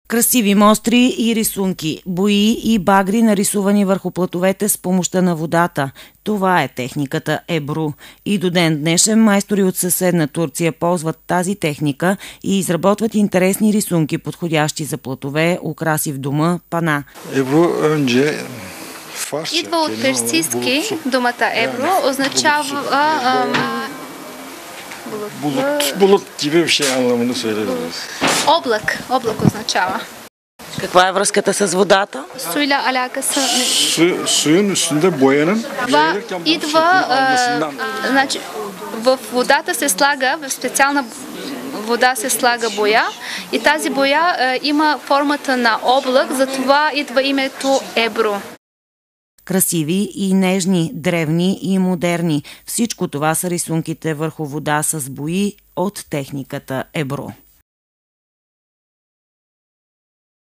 Красиви мостри и рисунки, бои и багри, нарисувани върху платовете с помощта на водата. Това е техниката Ебру. И до ден днешен майстори от съседна Турция ползват тази техника и изработват интересни рисунки, подходящи за платове, украси в дома, пана. Идва от персийски, думата Ебру означава bulut gibi bir şey anlamını söyleyebiliriz. Облак означава. Каква е връзката с водата? Suyla alakası. Suyun üstünde boyanın значи, в водата се слага, в специална вода се слага боя и тази боя има формата на облак, затова идва името Ебру. Красиви и нежни, древни и модерни. Всичко това са рисунките върху вода с бои от техниката Ебру.